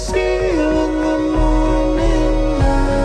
see you in the morning light.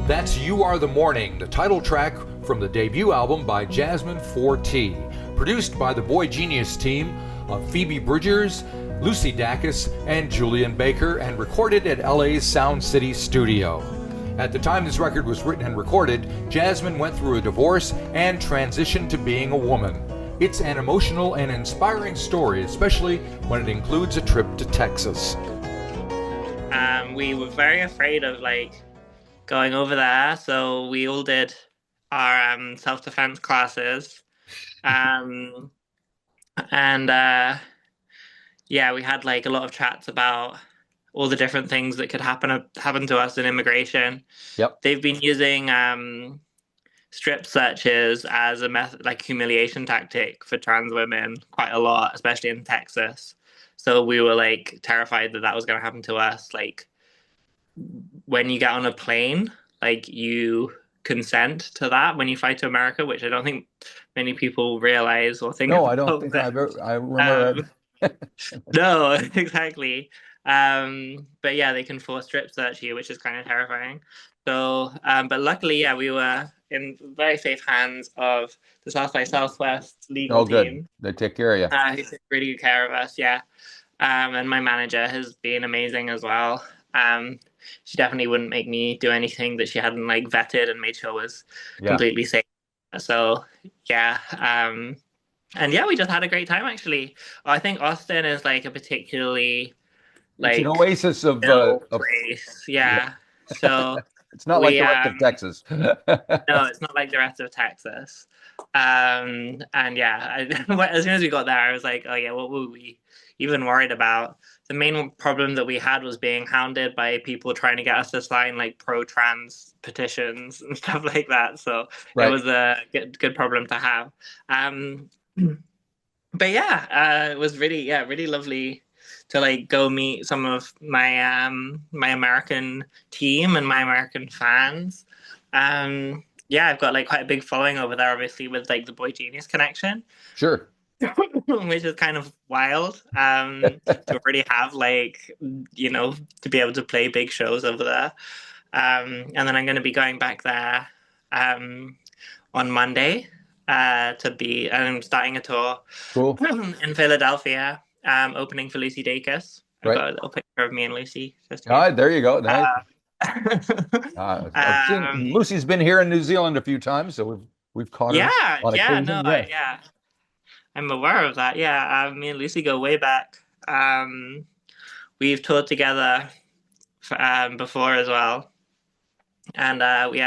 That's You Are the Morning, the title track from the debut album by Jasmine.4.t, produced by the boygenius team of Phoebe Bridgers, Lucy Dackus, and Julien Baker, and recorded at LA's Sound City studio. At the time this record was written and recorded, Jasmine went through a divorce and transitioned to being a woman. It's an emotional and inspiring story, especially when it includes a trip to Texas. We were very afraid of going over there, so we all did our self-defense classes, and we had a lot of chats about all the different things that could happen to us in immigration. Yep. They've been using strip searches as a method, humiliation tactic for trans women quite a lot, especially in Texas. So we were terrified that was going to happen to us. When you get on a plane, you consent to that when you fly to America, which I don't think many people realize or think. No, I don't think I remember. No, exactly. But yeah, they can force strip search you, which is kind of terrifying. So, but luckily, we were in very safe hands of the South by Southwest legal team. Good. They take care of you. Who took really good care of us, yeah. And my manager has been amazing as well. She definitely wouldn't make me do anything that she hadn't vetted and made sure was completely safe. So, yeah. And yeah, we just had a great time, actually. I think Austin is a particularly it's an oasis of place. Yeah. So it's not like the rest of Texas. No, it's not like the rest of Texas. And yeah, as soon as we got there, I was like, oh yeah, what were we even worried about? The main problem that we had was being hounded by people trying to get us to sign pro-trans petitions and stuff like that. So It was a good problem to have. But yeah, it was really lovely to go meet some of my my American team and my American fans. Yeah, I've got quite a big following over there, obviously, with the boygenius connection. Sure. Which is kind of wild to already have to be able to play big shows over there. And then I'm going to be going back there on Monday and I'm starting a tour in Philadelphia, opening for Lucy Dacus. I've got a little picture of me and Lucy. There you go. Nice. I've seen Lucy's been here in New Zealand a few times, so we've caught her. I'm aware of that. Yeah, me and Lucy go way back. We've toured together before as well, and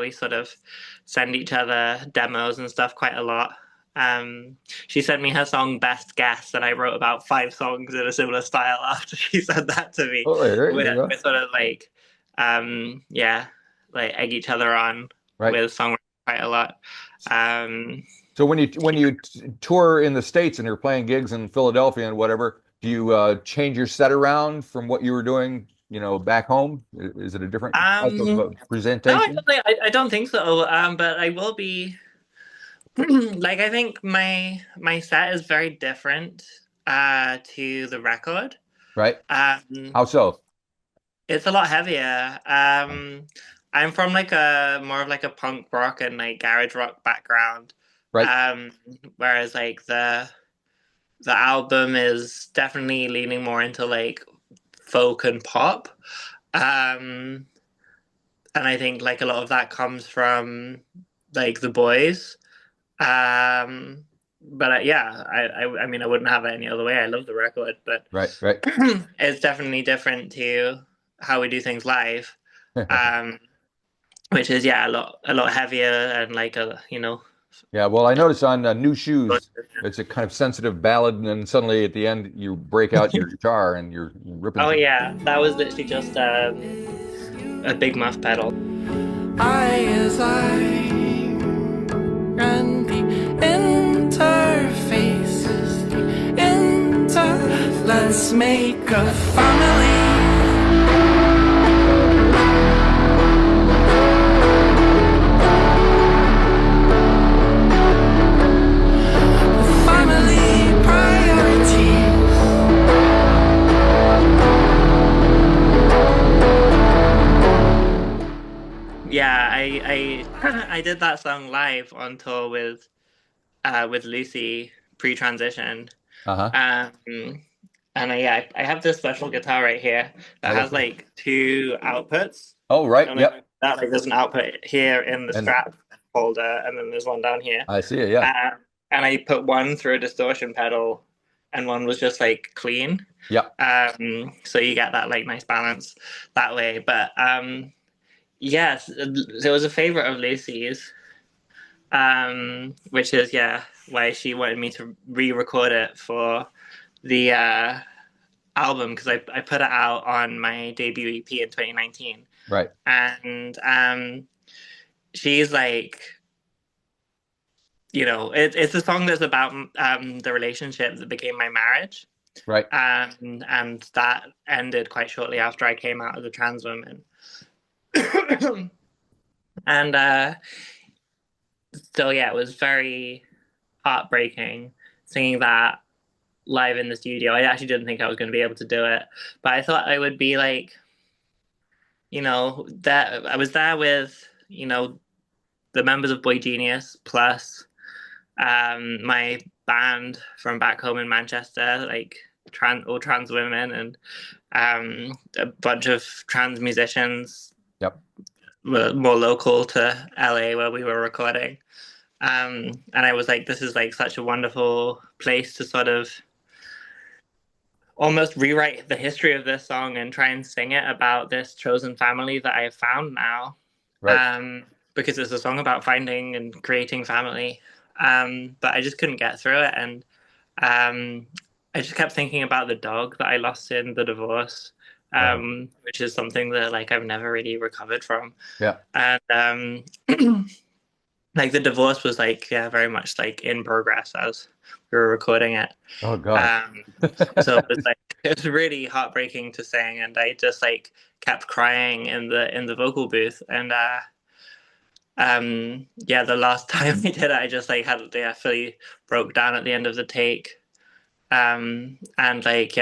we sort of send each other demos and stuff quite a lot. She sent me her song Best Guess, and I wrote about 5 songs in a similar style after she said that to me. We're sort of egg each other on with songwriting quite a lot. So when you tour in the States and you're playing gigs in Philadelphia and whatever, do you change your set around from what you were doing, back home? Is it a different type of presentation? No, I don't think so. But I will be. I think my set is very different to the record. Right. How so? It's a lot heavier. I'm from more of a punk rock and garage rock background. Right. Whereas the album is definitely leaning more into folk and pop. And I think a lot of that comes from the boys. But I mean, I wouldn't have it any other way. I love the record, but right. It's definitely different to how we do things live. Which is a lot heavier and Yeah, well, I noticed on New Shoes, it's a kind of sensitive ballad, and then suddenly at the end you break out your guitar and you're ripping. Oh yeah, that was literally just a big muff pedal. And the interfaces, let's make a family. Family prior. I did that song live on tour with Lucy pre-transition. Uh-huh. And I have this special guitar right here that Oh, has okay. like two outputs. Oh, I right. don't know if Yep. that like there's an output here in the And strap holder, and then there's one down here. I see it. Yeah. Uh, and I put one through a distortion pedal, and one was just like clean. Yep. So you get that like nice balance that way. But yes, there was a favorite of Lucy's, which is why she wanted me to re-record it for the album, because I put it out on my debut EP in 2019. Right. And she's like, it's a song that's about the relationship that became my marriage. Right. And that ended quite shortly after I came out as a trans woman. And so it was very heartbreaking singing that live in the studio. I actually didn't think I was going to be able to do it, but I thought I would be like, that I was there with, the members of boygenius plus my band from back home in Manchester, like all trans women, and a bunch of trans musicians. Yep. More local to LA where we were recording. And I was like, this is like such a wonderful place to sort of almost rewrite the history of this song and try and sing it about this chosen family that I have found now. Right. Because it's a song about finding and creating family. But I just couldn't get through it. And I just kept thinking about the dog that I lost in the divorce, which is something that like I've never really recovered from. Yeah. And like the divorce was like very much like in progress as we were recording it. Oh God. So it was really heartbreaking to sing, and I just like kept crying in the vocal booth. And the last time we did it, I just like had fully broke down at the end of the take. And like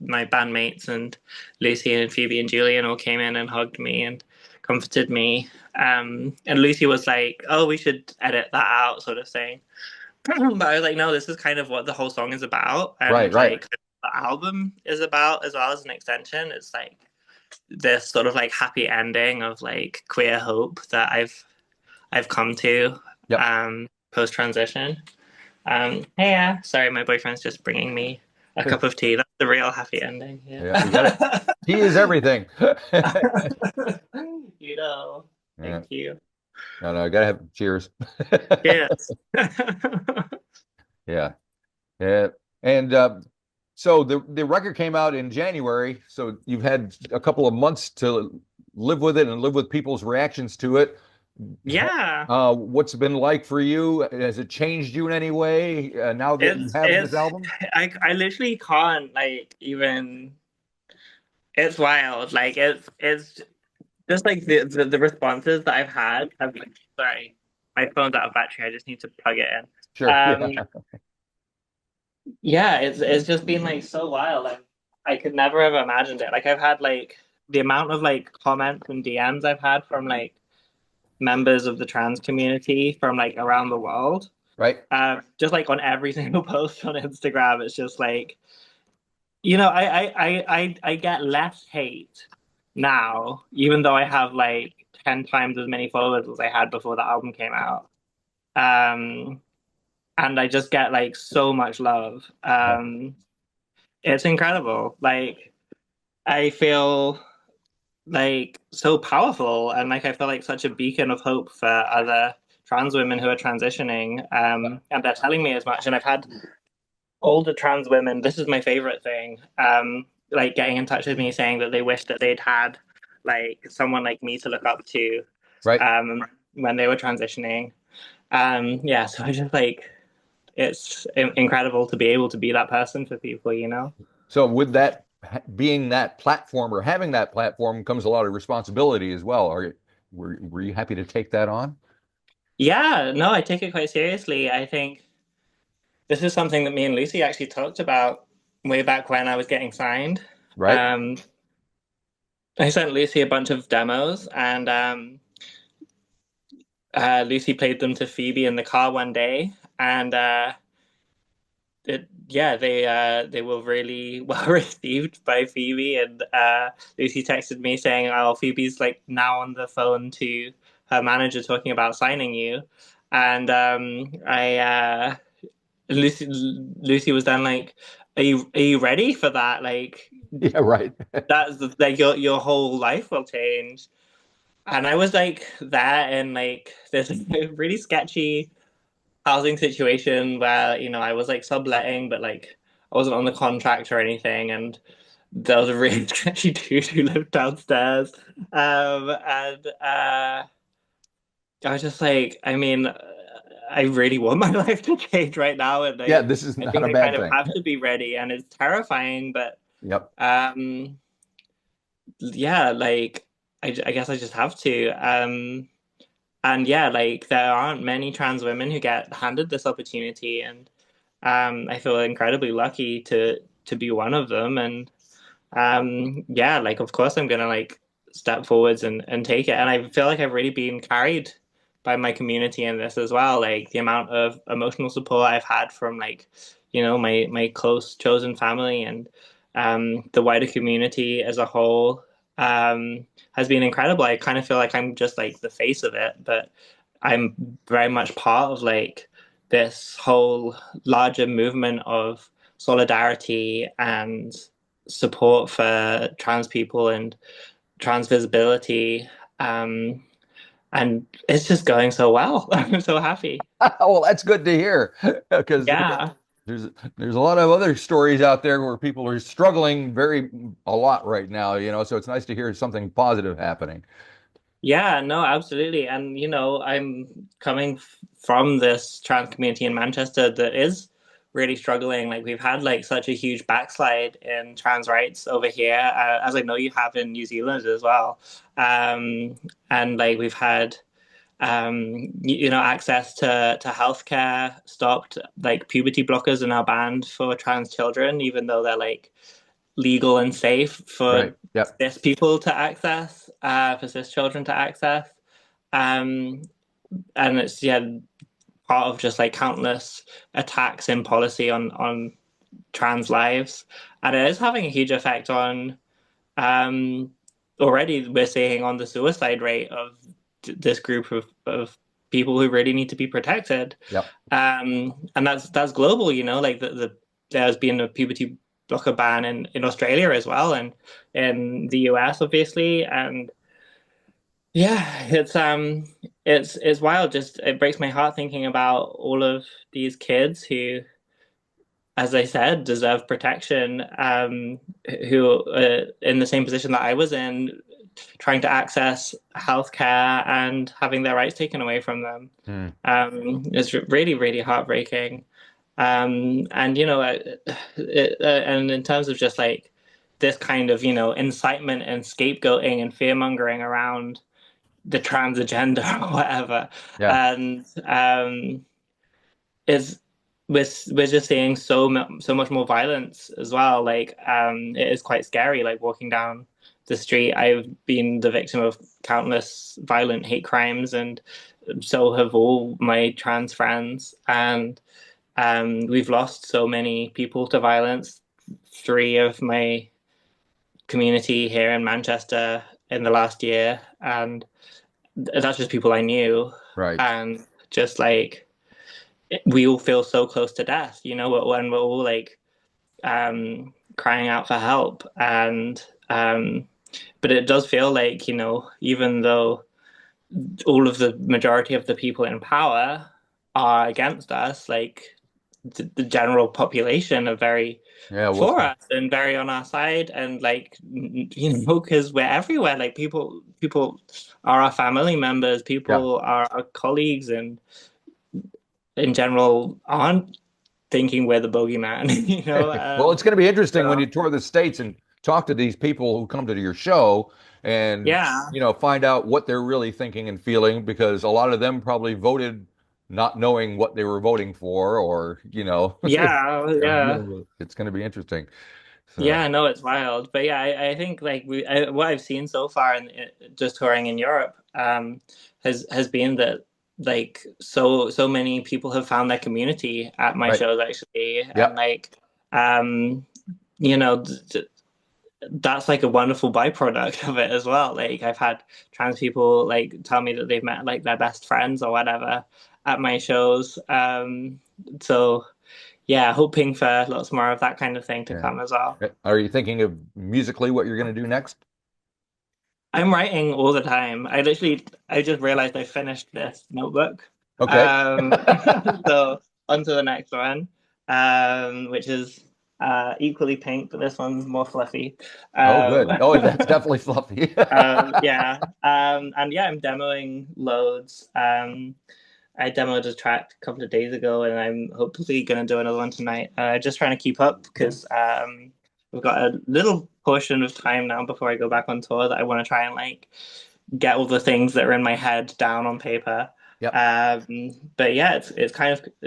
my bandmates and Lucy and Phoebe and Julien all came in and hugged me and comforted me. And Lucy was like, "Oh, we should edit that out," sort of thing. But I was like, "No, this is kind of what the whole song is about, and Right. like the album is about as well as an extension. It's like this sort of like happy ending of like queer hope that I've come to post transition." Hey, sorry, my boyfriend's just bringing me a cup of tea. That's the real happy ending. Yeah, you got it. Tea is everything. Thank you. No, I gotta have cheers. Yes. Yeah. Yeah. And so the record came out in January, so you've had a couple of months to live with it and live with people's reactions to it. Yeah. What's it been like for you? Has it changed you in any way now that you have this album? I literally can't like even. It's wild. Like it's just like the responses that I've had. Sorry, my phone's out of battery. I just need to plug it in. Sure. Yeah, it's just been like so wild. Like I could never have imagined it. Like I've had like the amount of like comments and DMs I've had from like members of the trans community from like around the world. Right. Just like on every single post on Instagram, it's just like, I get less hate now, even though I have like 10 times as many followers as I had before the album came out. And I just get like so much love. It's incredible. Like I feel like so powerful, and like I feel like such a beacon of hope for other trans women who are transitioning. And they're telling me as much. And I've had older trans women, this is my favorite thing, like getting in touch with me saying that they wish that they'd had like someone like me to look up to when they were transitioning. So I just like, it's incredible to be able to be that person for people, So with that being that platform or having that platform comes a lot of responsibility as well. Were you happy to take that on? Yeah, no, I take it quite seriously. I think this is something that me and Lucy actually talked about way back when I was getting signed. Right. I sent Lucy a bunch of demos, and Lucy played them to Phoebe in the car one day, and they were really well received by Phoebe. And Lucy texted me saying, "Oh, Phoebe's like now on the phone to her manager talking about signing you," and I Lucy was then like, "Are you ready for that? Like, Yeah, right. like your whole life will change." And I was like that in like this really sketchy housing situation where, I was like subletting, but like I wasn't on the contract or anything. And there was a really sketchy dude who lived downstairs. And I was just like, I mean, I really want my life to change right now. And Yeah, this is I not think a I kind bad of thing. have to be ready. And it's terrifying, but Yep. um, yeah, like I guess I just have to. And yeah, like there aren't many trans women who get handed this opportunity, and I feel incredibly lucky to be one of them. And yeah, like of course I'm gonna like step forwards and take it. And I feel like I've really been carried by my community in this as well. Like the amount of emotional support I've had from like, my close chosen family and the wider community as a whole has been incredible. I kind of feel like I'm just like the face of it, but I'm very much part of like this whole larger movement of solidarity and support for trans people and trans visibility. Um, and it's just going so well. I'm so happy. Well, that's good to hear because Yeah. there's there's a lot of other stories out there where people are struggling very a lot right now, so it's nice to hear something positive happening. Yeah, no, absolutely. And, I'm coming from this trans community in Manchester that is really struggling. Like, we've had like such a huge backslide in trans rights over here, as I know you have in New Zealand as well. And like, we've had, access to healthcare stopped. Like, puberty blockers are now banned for trans children, even though they're like legal and safe for Right. Yep. cis people to access, for cis children to access. Um, and it's part of just like countless attacks in policy on trans lives, and it is having a huge effect on. Um, Already we're seeing on the suicide rate of this group of people who really need to be protected. Yep. And that's global, like there's been a puberty blocker ban in Australia as well, and in the US obviously. And yeah, it's wild. Just it breaks my heart thinking about all of these kids who, as I said, deserve protection, who in the same position that I was in, trying to access healthcare and having their rights taken away from them. Hmm. It's really, really heartbreaking. And and in terms of just like this kind of, incitement and scapegoating and fear mongering around the trans agenda or whatever, Yeah. and is we're just seeing so much more violence as well. Like it is quite scary. Like walking down the street, I've been the victim of countless violent hate crimes, and so have all my trans friends. And we've lost so many people to violence. Three of my community here in Manchester in the last year, and that's just people I knew. Right. And just like we all feel so close to death, when we're all like crying out for help. And but it does feel like, even though all of the majority of the people in power are against us, like the general population are very Yeah. Well, for us and very on our side. And like, because we're everywhere. Like people are our family members, yeah. people are our colleagues, and in general aren't thinking we're the bogeyman, Well, it's going to be interesting when so, you tour the states and talk to these people who come to your show and yeah, find out what they're really thinking and feeling because a lot of them probably voted not knowing what they were voting for or yeah, yeah. it's going to be interesting. So, Yeah, no, it's wild, but yeah, I think like what I've seen so far in just touring in Europe, has been that like so many people have found their community at my Right. shows actually, Yep. and like you know, that's like a wonderful byproduct of it as well. Like I've had trans people like tell me that they've met like their best friends or whatever at my shows. So yeah, hoping for lots more of that kind of thing to Yeah. come as well. Are you thinking of musically what you're going to do next? I'm writing all the time. I just realized I finished this notebook. Okay. So on to the next one, which is equally pink, but this one's more fluffy. Oh, good. Um, Oh, that's definitely fluffy. yeah. And yeah, I'm demoing loads. I demoed a track a couple of days ago, and I'm hopefully going to do another one tonight. Just trying to keep up because we've got a little portion of time now before I go back on tour that I want to try and like get all the things that are in my head down on paper. Yep. But yeah, it's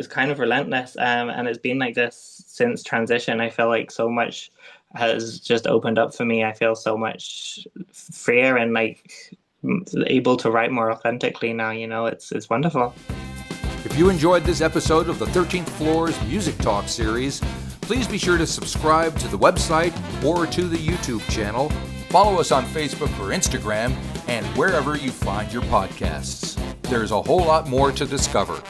kind of relentless, and it's been like this since transition. I feel like so much has just opened up for me. I feel so much freer and like able to write more authentically now. You know, it's wonderful. If you enjoyed this episode of the 13th Floor's Music Talk series, please be sure to subscribe to the website or to the YouTube channel. Follow us on Facebook or Instagram and wherever you find your podcasts. There's a whole lot more to discover.